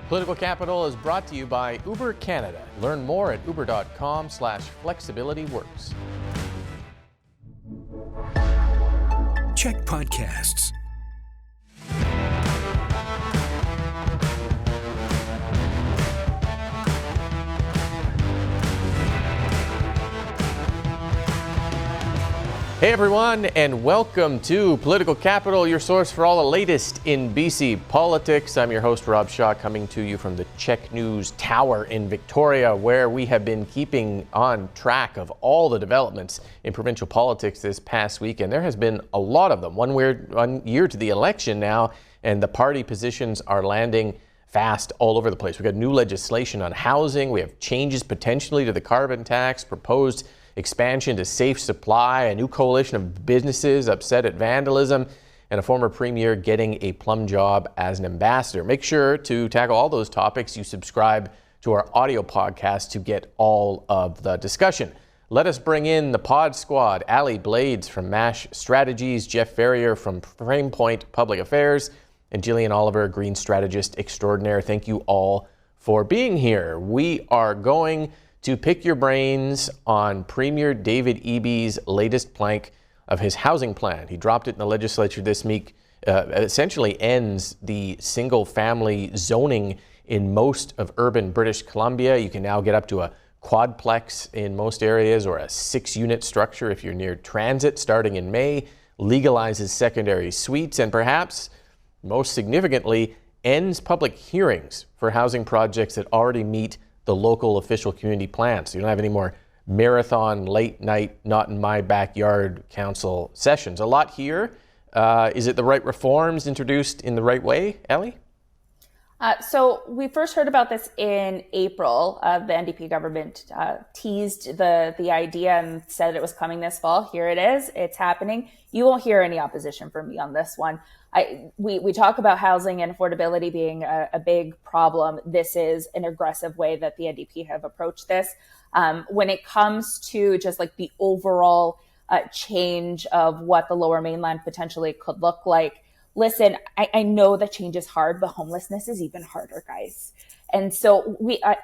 Political Capital is brought to you by Uber Canada. Learn more at uber.com/flexibilityworks. CHEK Podcasts. Hey everyone, and welcome to Political Capital, your source for all the latest in BC politics. I'm your host, Rob Shaw, coming to you from the CHEK News Tower in Victoria, where we have been keeping on track of all the developments in provincial politics this past week, and there has been a lot of them. One year to the election now, and the party positions are landing fast all over the place. We've got new legislation on housing, we have changes potentially to the carbon tax, proposed expansion to safe supply, a new coalition of businesses upset at vandalism, and a former premier getting a plum job as an ambassador. Make sure to tackle all those topics. You subscribe to our audio podcast to get all of the discussion. Let us bring in the pod squad. Allie Blades from MASH Strategies, Jeff Ferrier from Framepoint Public Affairs, and Jillian Oliver, Green Strategist Extraordinaire. Thank you all for being here. We are going to pick your brains on Premier David Eby's latest plank of his housing plan. He dropped it in the legislature this week. Essentially ends the single-family zoning in most of urban British Columbia. You can now get up to a quadplex in most areas, or a 6-unit structure if you're near transit, starting in May. Legalizes secondary suites, and perhaps most significantly, ends public hearings for housing projects that already meet the local official community plan. So you don't have any more marathon, late night, not in my backyard council sessions. A lot here. Is it the right reforms introduced in the right way, Allie? So we first heard about this in April. The NDP government teased the idea and said it was coming this fall. Here it is. It's happening. You won't hear any opposition from me on this one. We talk about housing and affordability being a big problem. This is an aggressive way that the NDP have approached this. When it comes to just like the overall change of what the Lower Mainland potentially could look like, listen, I know that change is hard, but homelessness is even harder, guys. And so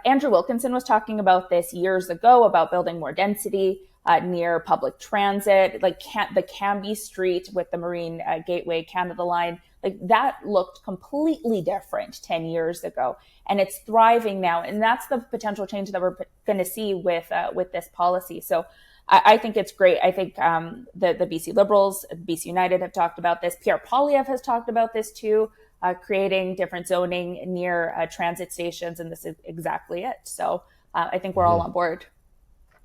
Andrew Wilkinson was talking about this years ago, about building more density near public transit, like the Cambie Street with the Marine Gateway Canada Line, like that looked completely different 10 years ago, and it's thriving now. And that's the potential change that we're going to see with this policy. So I think it's great. I think the BC Liberals, BC United have talked about this. Pierre Poilievre has talked about this too, creating different zoning near transit stations, and this is exactly it. So I think we're all on board.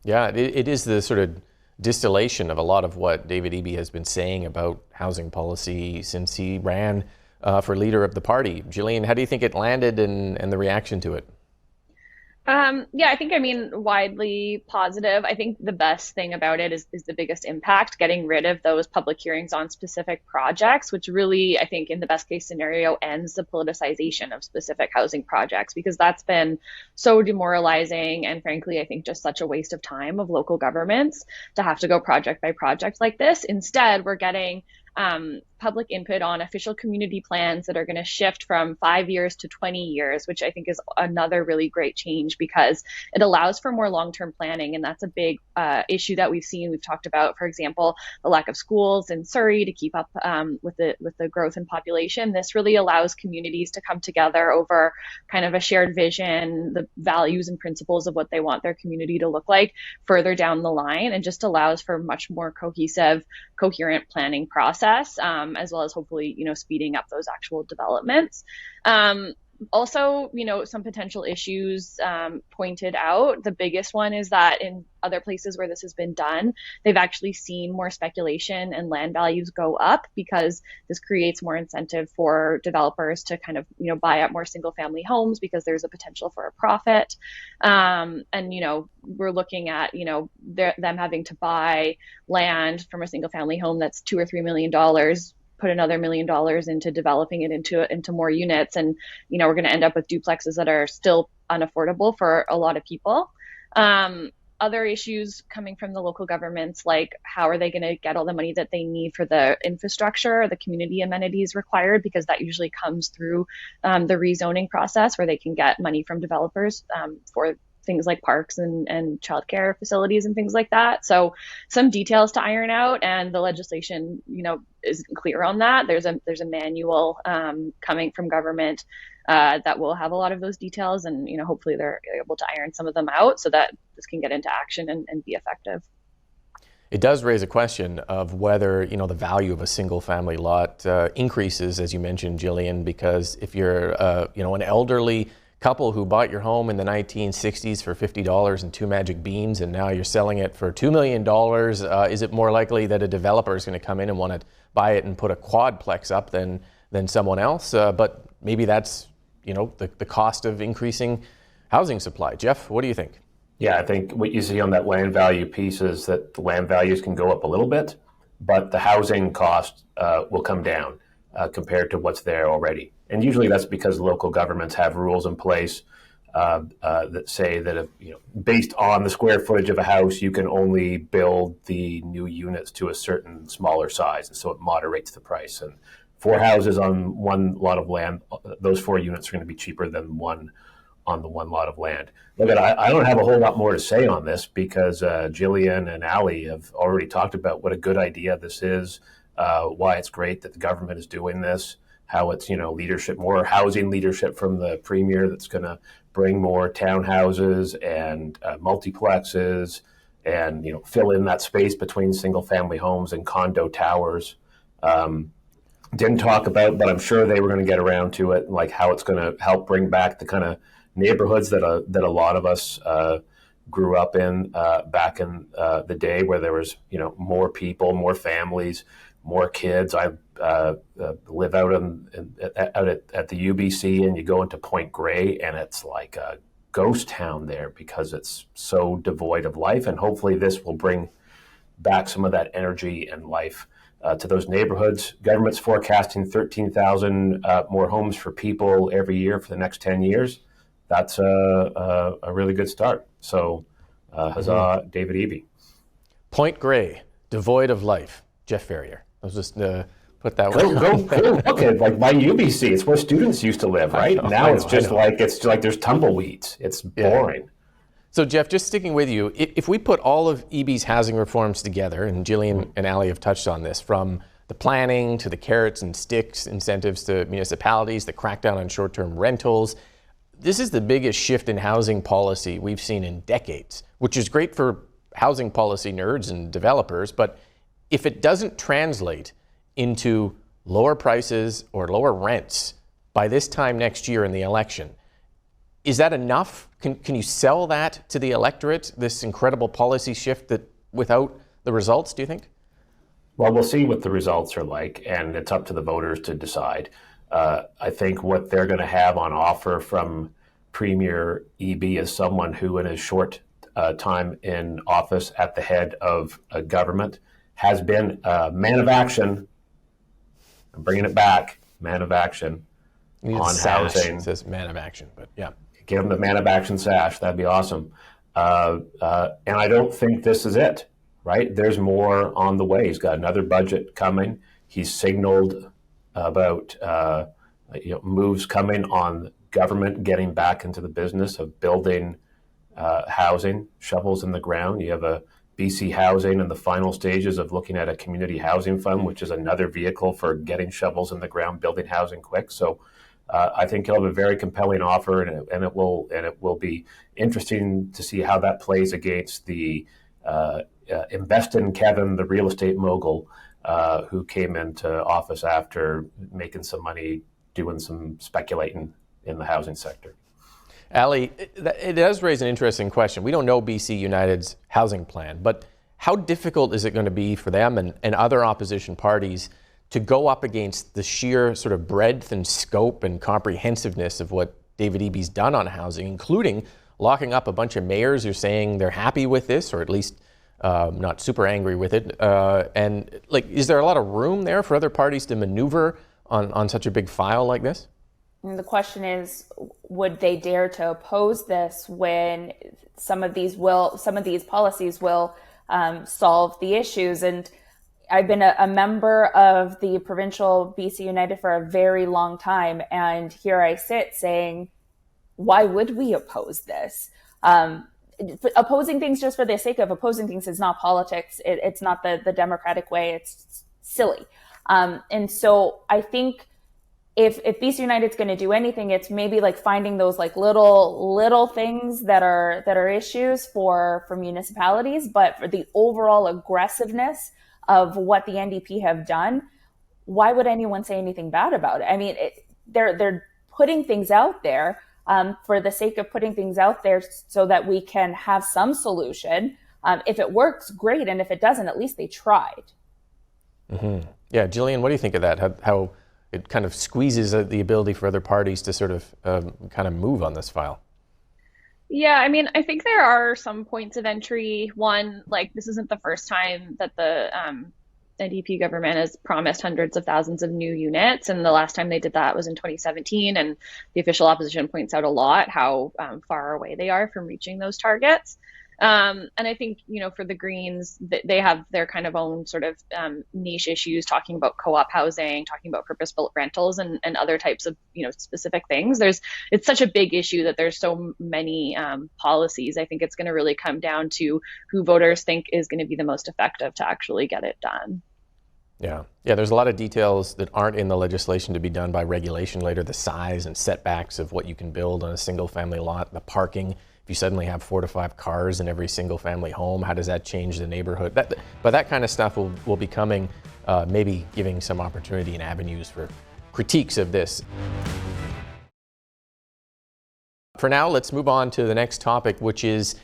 Yeah, it is the sort of distillation of a lot of what David Eby has been saying about housing policy since he ran for leader of the party. Jillian, how do you think it landed and the reaction to it? I think, widely positive. I think the best thing about it is the biggest impact, getting rid of those public hearings on specific projects, which really, I think, in the best case scenario, ends the politicization of specific housing projects, because that's been so demoralizing and, frankly, I think just such a waste of time of local governments to have to go project by project like this. Instead, we're getting public input on official community plans that are going to shift from 5 years to 20 years, which I think is another really great change, because it allows for more long-term planning. And that's a big issue that we've seen. We've talked about, for example, the lack of schools in Surrey to keep up with the growth in population. This really allows communities to come together over kind of a shared vision, the values and principles of what they want their community to look like further down the line, and just allows for much more cohesive, coherent planning process, as well as hopefully, speeding up those actual developments. Also, some potential issues pointed out. The biggest one is that in other places where this has been done, they've actually seen more speculation and land values go up, because this creates more incentive for developers to kind of, buy up more single family homes, because there's a potential for a profit. And, we're looking at, them having to buy land from a single family home that's $2 or $3 million, put another $1 million into developing it into more units. And, we're going to end up with duplexes that are still unaffordable for a lot of people. other issues coming from the local governments, like how are they going to get all the money that they need for the infrastructure or the community amenities required, because that usually comes through the rezoning process where they can get money from developers for things like parks and childcare facilities and things like that. So some details to iron out, and the legislation, isn't clear on that. There's a manual coming from government that will have a lot of those details, and hopefully they're able to iron some of them out so that this can get into action and be effective. It does raise a question of whether the value of a single family lot increases, as you mentioned, Jillian, because if you're an elderly couple who bought your home in the 1960s for $50 and 2 magic beans, and now you're selling it for $2 million, is it more likely that a developer is going to come in and want to buy it and put a quadplex up than someone else? But maybe that's the cost of increasing housing supply. Jeff, what do you think? Yeah, I think what you see on that land value piece is that the land values can go up a little bit, but the housing cost will come down compared to what's there already. And usually that's because local governments have rules in place that say that if, based on the square footage of a house, you can only build the new units to a certain smaller size. And so it moderates the price. And 4 houses on one lot of land, those 4 units are going to be cheaper than one on the one lot of land. Look, I don't have a whole lot more to say on this because Jillian and Allie have already talked about what a good idea this is, why it's great that the government is doing this, how it's, leadership, more housing leadership from the Premier that's going to bring more townhouses and multiplexes and, fill in that space between single family homes and condo towers. Didn't talk about, but I'm sure they were going to get around to it, like how it's going to help bring back the kind of neighborhoods that a lot of us grew up in back in the day, where there was, more people, more families, more kids. I live out at the UBC, and you go into Point Grey, and it's like a ghost town there because it's so devoid of life. And hopefully this will bring back some of that energy and life to those neighborhoods. Government's forecasting 13,000 more homes for people every year for the next 10 years. That's a really good start. So huzzah, David Eby. Point Grey, devoid of life. Jeff Ferrier. I was just put that Go look at like my UBC. It's where students used to live, right? Now it's just like there's tumbleweeds. It's boring. Yeah. So Jeff, just sticking with you, if we put all of Eby's housing reforms together, and Jillian and Allie have touched on this, from the planning to the carrots and sticks incentives to municipalities, the crackdown on short-term rentals, this is the biggest shift in housing policy we've seen in decades, which is great for housing policy nerds and developers, but if it doesn't translate into lower prices or lower rents by this time next year in the election, is that enough? Can you sell that to the electorate, this incredible policy shift that without the results, do you think? Well, we'll see what the results are like, and it's up to the voters to decide. I think what they're going to have on offer from Premier Eby is someone who, in his short time in office at the head of a government, has been a man of action. I'm bringing it back, man of action on housing. It says man of action, but yeah. Give him the man of action sash. That'd be awesome. And I don't think this is it, right? There's more on the way. He's got another budget coming. He's signaled about moves coming on government getting back into the business of building housing, shovels in the ground. You have a BC Housing in the final stages of looking at a community housing fund, which is another vehicle for getting shovels in the ground, building housing quick. So I think he'll have a very compelling offer, and it will be interesting to see how that plays against the Invest in Kevin, the real estate mogul, who came into office after making some money doing some speculating in the housing sector. Allie, it does raise an interesting question. We don't know BC United's housing plan, but how difficult is it going to be for them and other opposition parties to go up against the sheer sort of breadth and scope and comprehensiveness of what David Eby's done on housing, including locking up a bunch of mayors who are saying they're happy with this, or at least not super angry with it? Is there a lot of room there for other parties to maneuver on such a big file like this? And the question is, would they dare to oppose this when some of these policies will solve the issues? And I've been a member of the provincial BC United for a very long time, and here I sit saying, why would we oppose this? Opposing things just for the sake of opposing things is not politics. It's not the democratic way. It's silly. And so I think if BC United's going to do anything, it's maybe like finding those like little things that are issues for municipalities, but for the overall aggressiveness of what the NDP have done, why would anyone say anything bad about it? I mean, they're putting things out there for the sake of putting things out there so that we can have some solution. If it works, great, and if it doesn't, at least they tried. Mm-hmm. Yeah, Jillian, what do you think of that? How it kind of squeezes the ability for other parties to sort of kind of move on this file? Yeah, I mean, I think there are some points of entry. One, like, this isn't the first time that the NDP government has promised hundreds of thousands of new units. And the last time they did that was in 2017. And the official opposition points out a lot how far away they are from reaching those targets. And I think, for the Greens, they have their kind of own sort of niche issues, talking about co-op housing, talking about purpose-built rentals and other types of, specific things. It's such a big issue that there's so many policies. I think it's going to really come down to who voters think is going to be the most effective to actually get it done. Yeah, there's a lot of details that aren't in the legislation to be done by regulation later, the size and setbacks of what you can build on a single family lot, the parking. If you suddenly have 4 to 5 cars in every single family home, how does that change the neighborhood? But that kind of stuff will be coming, maybe giving some opportunity and avenues for critiques of this. For now, let's move on to the next topic, which is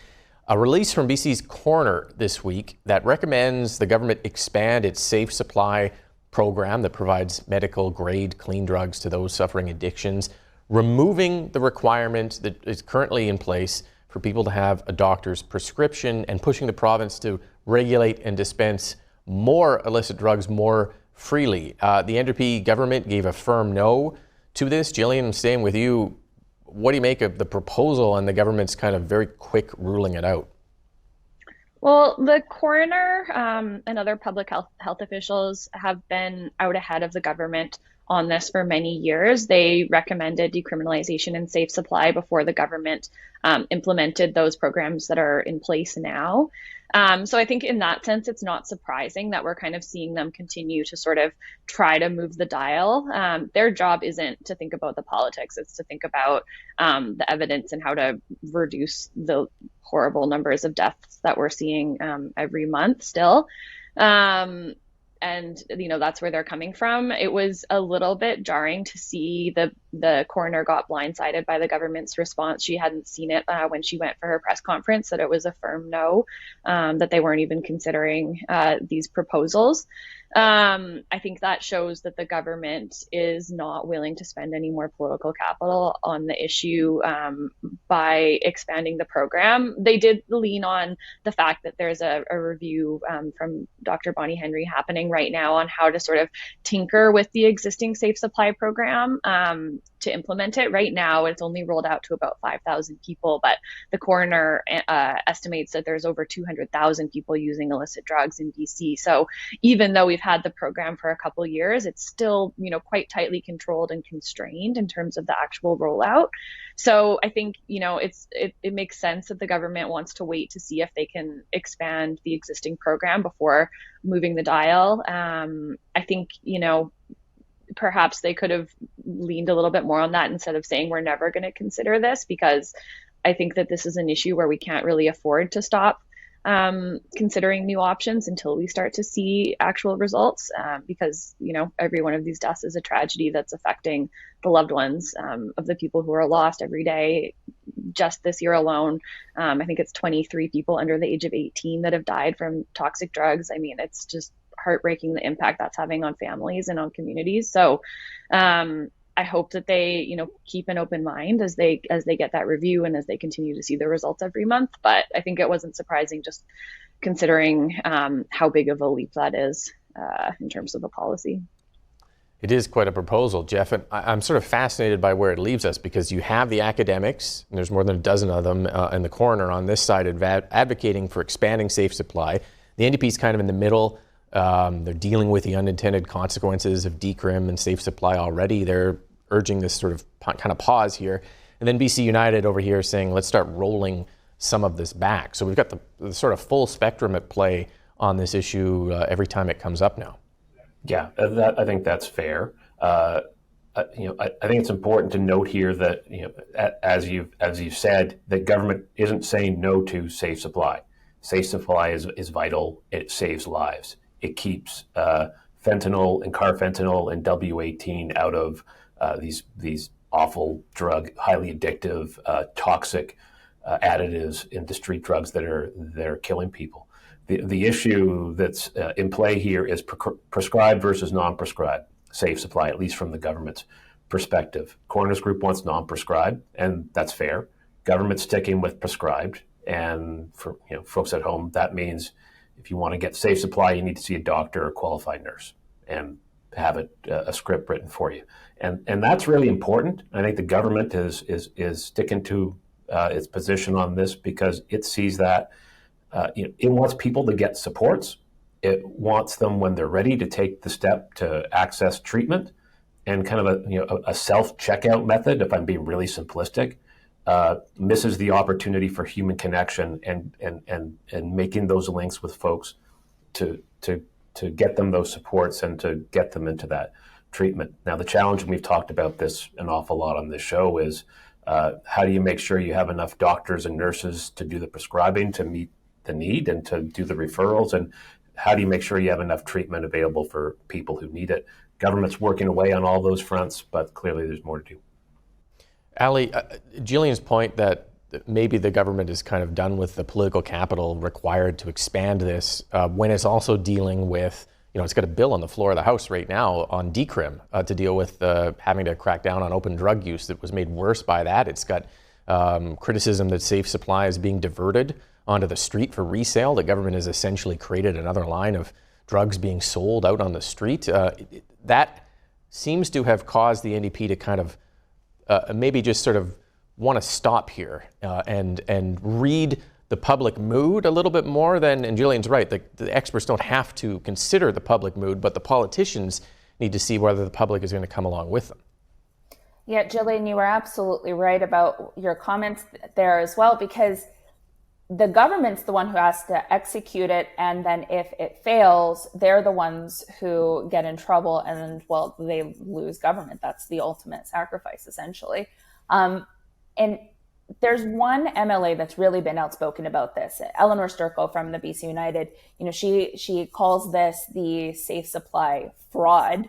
a release from BC's coroner this week that recommends the government expand its safe supply program that provides medical grade clean drugs to those suffering addictions, removing the requirement that is currently in place for people to have a doctor's prescription, and pushing the province to regulate and dispense more illicit drugs more freely. The NDP government gave a firm no to this. Jillian, I'm staying with you. What do you make of the proposal and the government's kind of very quick ruling it out? Well, the coroner and other public health officials have been out ahead of the government on this for many years. They recommended decriminalization and safe supply before the government implemented those programs that are in place now. So I think in that sense, it's not surprising that we're kind of seeing them continue to sort of try to move the dial. Their job isn't to think about the politics, it's to think about the evidence and how to reduce the horrible numbers of deaths that we're seeing every month still. And, that's where they're coming from. It was a little bit jarring to see the coroner got blindsided by the government's response. She hadn't seen it when she went for her press conference, that it was a firm no, that they weren't even considering these proposals. I think that shows that the government is not willing to spend any more political capital on the issue by expanding the program. They did lean on the fact that there's a review from Dr. Bonnie Henry happening right now on how to sort of tinker with the existing safe supply program to implement it. Right now, it's only rolled out to about 5,000 people, but the coroner estimates that there's over 200,000 people using illicit drugs in BC. So even though we've had the program for a couple of years, it's still, quite tightly controlled and constrained in terms of the actual rollout. So I think, it makes sense that the government wants to wait to see if they can expand the existing program before moving the dial. I think, perhaps they could have leaned a little bit more on that instead of saying we're never going to consider this, because I think that this is an issue where we can't really afford to stop considering new options until we start to see actual results, because, every one of these deaths is a tragedy that's affecting the loved ones of the people who are lost every day. Just this year alone, I think it's 23 people under the age of 18 that have died from toxic drugs. I mean, it's just heartbreaking, the impact that's having on families and on communities. So I hope that they, keep an open mind as they get that review and as they continue to see the results every month. But I think it wasn't surprising, just considering how big of a leap that is in terms of the policy. It is quite a proposal, Jeff, and I'm sort of fascinated by where it leaves us, because you have the academics, and there's more than a dozen of them, and the coroner on this side advocating for expanding safe supply. The NDP is kind of in the middle. They're dealing with the unintended consequences of decrim and safe supply already. They're urging this sort of kind of pause here. And then BC United over here saying, let's start rolling some of this back. So we've got the sort of full spectrum at play on this issue every time it comes up now. Yeah, I think that's fair. I think it's important to note here that, as you've said, that government isn't saying no to safe supply. Safe supply is vital. It saves lives. It keeps fentanyl and carfentanil and W18 out of these awful highly addictive, toxic additives into street drugs that are killing people. The issue that's in play here is prescribed versus non-prescribed safe supply, at least from the government's perspective. Coroner's Group wants non-prescribed, and that's fair. Government's sticking with prescribed, and for folks at home, that means if you want to get safe supply, you need to see a doctor or qualified nurse and have a script written for you. And that's really important. I think the government is sticking to its position on this because it sees that it wants people to get supports. It wants them when they're ready to take the step to access treatment, and kind of a self-checkout method, if I'm being really simplistic, misses the opportunity for human connection and making those links with folks to get them those supports and to get them into that treatment. Now, the challenge, and we've talked about this an awful lot on this show, is how do you make sure you have enough doctors and nurses to do the prescribing to meet the need and to do the referrals, and how do you make sure you have enough treatment available for people who need it? Government's working away on all those fronts, but clearly there's more to do. Allie, Jillian's point that maybe the government is kind of done with the political capital required to expand this when it's also dealing with, it's got a bill on the floor of the House right now on decrim to deal with having to crack down on open drug use that was made worse by that. It's got criticism that safe supply is being diverted onto the street for resale. The government has essentially created another line of drugs being sold out on the street. That seems to have caused the NDP to kind of maybe just sort of want to stop here and read the public mood a little bit more than, and Jillian's right, the experts don't have to consider the public mood, but the politicians need to see whether the public is going to come along with them. Yeah, Jillian, you were absolutely right about your comments there as well, because the government's the one who has to execute it, and then if it fails, they're the ones who get in trouble, and well, they lose government. That's the ultimate sacrifice, essentially. And there's one MLA that's really been outspoken about this, Eleanor Sturko from the BC United. She calls this the safe supply fraud,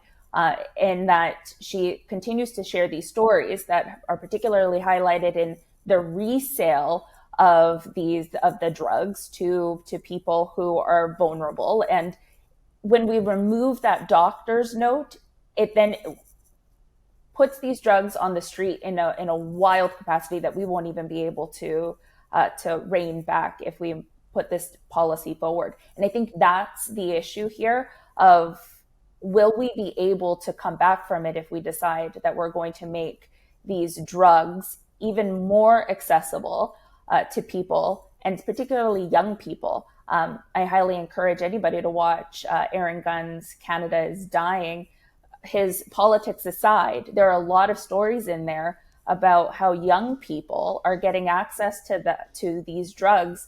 in that she continues to share these stories that are particularly highlighted in the resale of the drugs to people who are vulnerable. And when we remove that doctor's note, it then puts these drugs on the street in a wild capacity that we won't even be able to rein back if we put this policy forward. And I think that's the issue here of, will we be able to come back from it if we decide that we're going to make these drugs even more accessible to people, and particularly young people? I highly encourage anybody to watch Aaron Gunn's Canada is Dying. His politics aside, there are a lot of stories in there about how young people are getting access to these drugs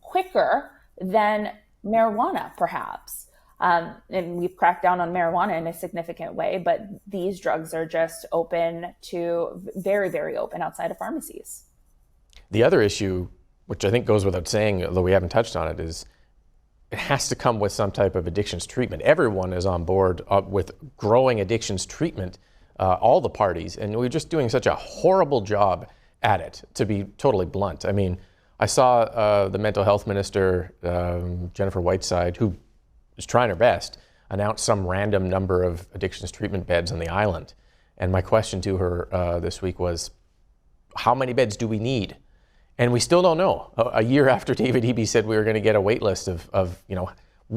quicker than marijuana, perhaps. And we've cracked down on marijuana in a significant way, but these drugs are just very, very open outside of pharmacies. The other issue, which I think goes without saying, although we haven't touched on it, is it has to come with some type of addictions treatment. Everyone is on board with growing addictions treatment, all the parties, and we're just doing such a horrible job at it, to be totally blunt. I mean, I saw the mental health minister, Jennifer Whiteside, who is trying her best, announce some random number of addictions treatment beds on the island. And my question to her this week was, how many beds do we need? And we still don't know. A year after David Eby said we were going to get a wait list of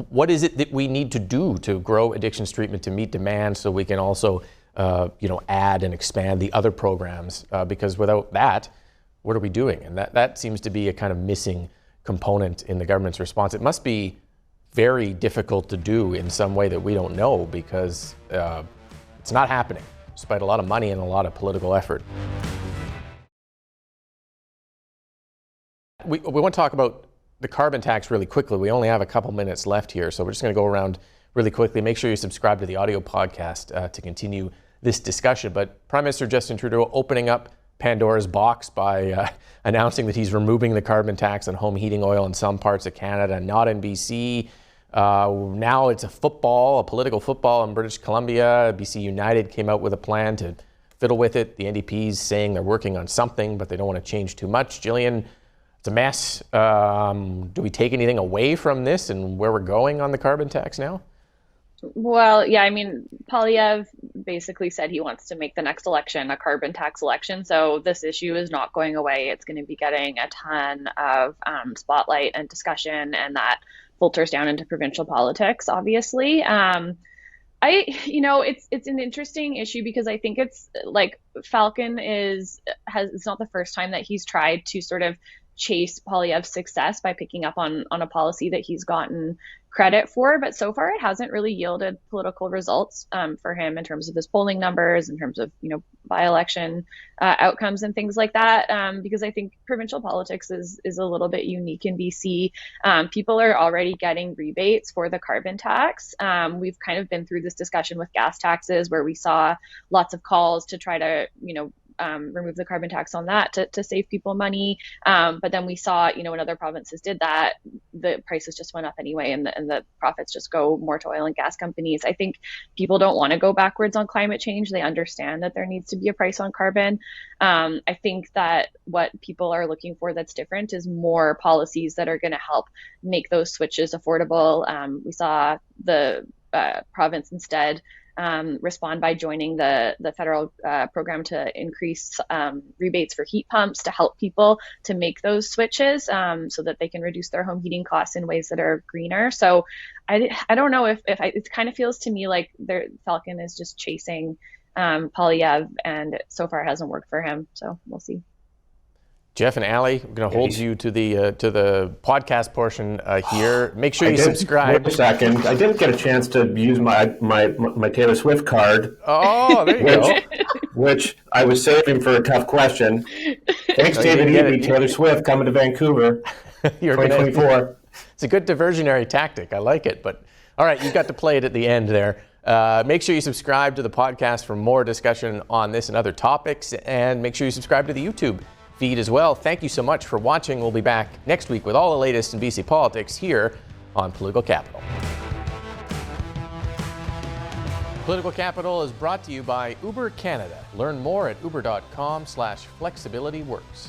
what is it that we need to do to grow addictions treatment to meet demand so we can also add and expand the other programs? Because without that, what are we doing? And that seems to be a kind of missing component in the government's response. It must be very difficult to do in some way that we don't know, because it's not happening, despite a lot of money and a lot of political effort. We want to talk about the carbon tax really quickly. We only have a couple minutes left here, so we're just going to go around really quickly. Make sure you subscribe to the audio podcast to continue this discussion. But Prime Minister Justin Trudeau opening up Pandora's box by announcing that he's removing the carbon tax on home heating oil in some parts of Canada, not in BC. Now it's a political football in British Columbia. BC United came out with a plan to fiddle with it. The NDP's saying they're working on something, but they don't want to change too much. Jillian, it's a mess. Do we take anything away from this and where we're going on the carbon tax now? Well, yeah, I mean, Poilievre basically said he wants to make the next election a carbon tax election. So this issue is not going away. It's going to be getting a ton of spotlight and discussion, and that filters down into provincial politics, obviously. It's an interesting issue because I think it's like Falcon it's not the first time that he's tried to sort of chase Poilievre's success by picking up on a policy that he's gotten credit for, but so far it hasn't really yielded political results for him in terms of his polling numbers, in terms of by-election outcomes and things like that. Because I think provincial politics is a little bit unique in BC. People are already getting rebates for the carbon tax. We've kind of been through this discussion with gas taxes, where we saw lots of calls to try to remove the carbon tax on that to save people money. But then we saw, when other provinces did that, the prices just went up anyway, and the profits just go more to oil and gas companies. I think people don't want to go backwards on climate change. They understand that there needs to be a price on carbon. I think that what people are looking for that's different is more policies that are going to help make those switches affordable. We saw the province instead respond by joining the federal program to increase rebates for heat pumps to help people to make those switches so that they can reduce their home heating costs in ways that are greener. So I don't know if it kind of feels to me like Falcon is just chasing Poilievre, and so far it hasn't worked for him. So we'll see. Jeff and Allie, we're going to hold you to the podcast portion here. Make sure you subscribe. Wait a second. I didn't get a chance to use my Taylor Swift card. Oh, there you go. Which I was saving for a tough question. Thanks, David Eby, Taylor Swift coming to Vancouver, 2024. It's a good diversionary tactic. I like it. But all right, you got to play it at the end there. Make sure you subscribe to the podcast for more discussion on this and other topics, and make sure you subscribe to the YouTube feed as well. Thank you so much for watching. We'll be back next week with all the latest in BC politics here on Political Capital. Political Capital is brought to you by Uber Canada. Learn more at uber.com/flexibilityworks.